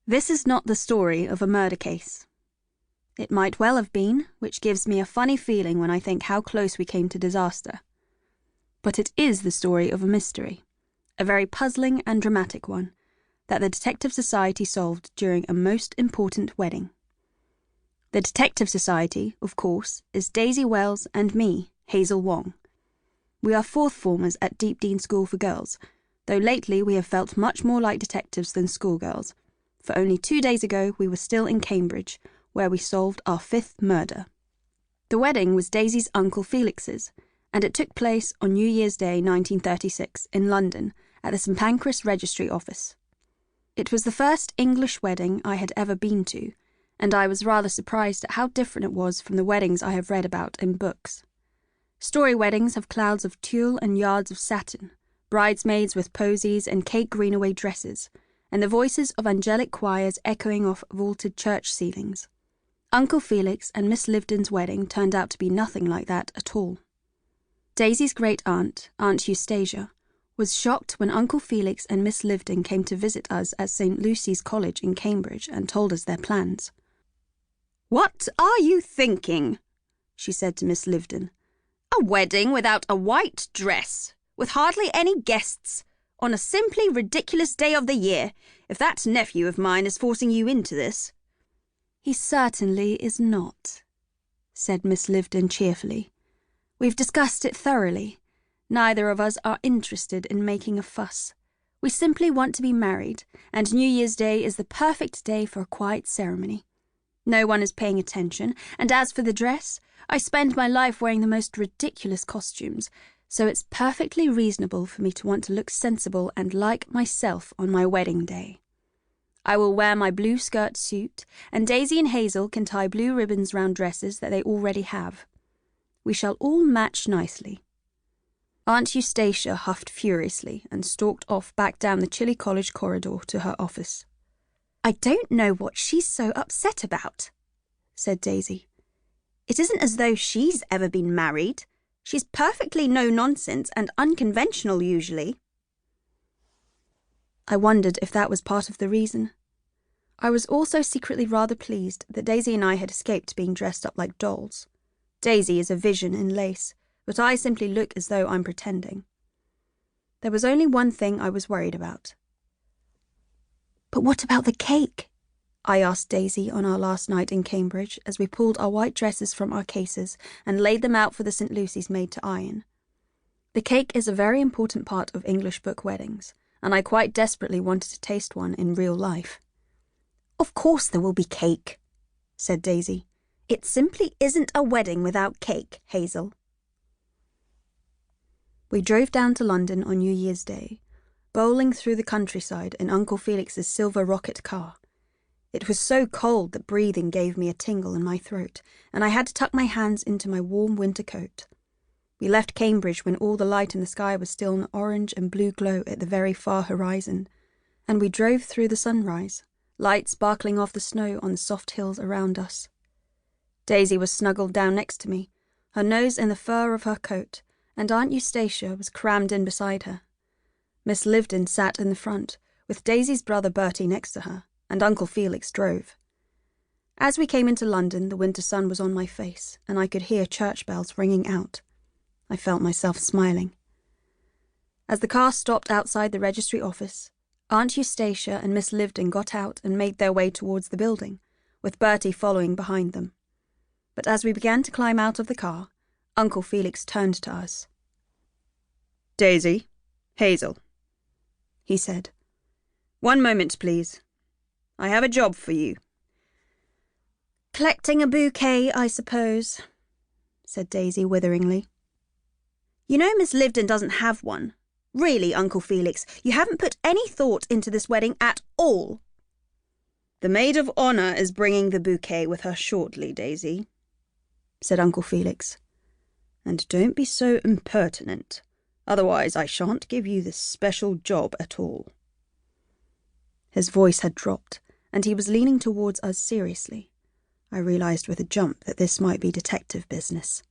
This is not the story of a murder case. It might well have been, which gives me a funny feeling when I think how close we came to disaster. But it is the story of a mystery, a very puzzling and dramatic one, that the Detective Society solved during a most important wedding. The Detective Society, of course, is Daisy Wells and me, Hazel Wong. We are fourth formers at Deepdean School for Girls, though lately we have felt much more like detectives than schoolgirls, for only 2 days ago we were still in Cambridge, where we solved our 5th murder. The wedding was Daisy's uncle Felix's, and it took place on New Year's Day 1936 in London at the St Pancras Registry Office. It was the first English wedding I had ever been to, and I was rather surprised at how different it was from the weddings I have read about in books. Story weddings have clouds of tulle and yards of satin, bridesmaids with posies and cake greenaway dresses, and the voices of angelic choirs echoing off vaulted church ceilings. Uncle Felix and Miss Livden's wedding turned out to be nothing like that at all. Daisy's great-aunt, Aunt Eustacia, was shocked when Uncle Felix and Miss Livden came to visit us at St Lucy's College in Cambridge and told us their plans. "What are you thinking?" she said to Miss Livden. "A wedding without a white dress, with hardly any guests, on a simply ridiculous day of the year, if that nephew of mine is forcing you into this." "He certainly is not," said Miss Livden cheerfully. "We've discussed it thoroughly. Neither of us are interested in making a fuss. We simply want to be married, and New Year's Day is the perfect day for a quiet ceremony. No one is paying attention, and as for the dress, I spend my life wearing the most ridiculous costumes, so it's perfectly reasonable for me to want to look sensible and like myself on my wedding day. I will wear my blue skirt suit, and Daisy and Hazel can tie blue ribbons round dresses that they already have. We shall all match nicely." Aunt Eustacia huffed furiously and stalked off back down the chilly college corridor to her office. "I don't know what she's so upset about," said Daisy. "It isn't as though she's ever been married. She's perfectly no-nonsense and unconventional usually." I wondered if that was part of the reason. I was also secretly rather pleased that Daisy and I had escaped being dressed up like dolls. Daisy is a vision in lace, but I simply look as though I'm pretending. There was only one thing I was worried about. "But what about the cake?" I asked Daisy on our last night in Cambridge as we pulled our white dresses from our cases and laid them out for the St Lucy's maid to iron. The cake is a very important part of English book weddings, and I quite desperately wanted to taste one in real life. "Of course there will be cake," said Daisy. "It simply isn't a wedding without cake, Hazel." We drove down to London on New Year's Day, bowling through the countryside in Uncle Felix's silver rocket car. It was so cold that breathing gave me a tingle in my throat, and I had to tuck my hands into my warm winter coat. We left Cambridge when all the light in the sky was still an orange and blue glow at the very far horizon, and we drove through the sunrise, light sparkling off the snow on the soft hills around us. Daisy was snuggled down next to me, her nose in the fur of her coat, and Aunt Eustacia was crammed in beside her. Miss Livden sat in the front, with Daisy's brother Bertie next to her, and Uncle Felix drove. As we came into London, the winter sun was on my face, and I could hear church bells ringing out. I felt myself smiling. As the car stopped outside the registry office, Aunt Eustacia and Miss Livden got out and made their way towards the building, with Bertie following behind them. But as we began to climb out of the car, Uncle Felix turned to us. "Daisy, Hazel," he said. "One moment, please. I have a job for you." "Collecting a bouquet, I suppose," said Daisy witheringly. "You know Miss Livden doesn't have one. Really, Uncle Felix, you haven't put any thought into this wedding at all." "The maid of honour is bringing the bouquet with her shortly, Daisy," said Uncle Felix. "And don't be so impertinent, otherwise I shan't give you this special job at all." His voice had dropped, and he was leaning towards us seriously. I realised with a jump that this might be detective business.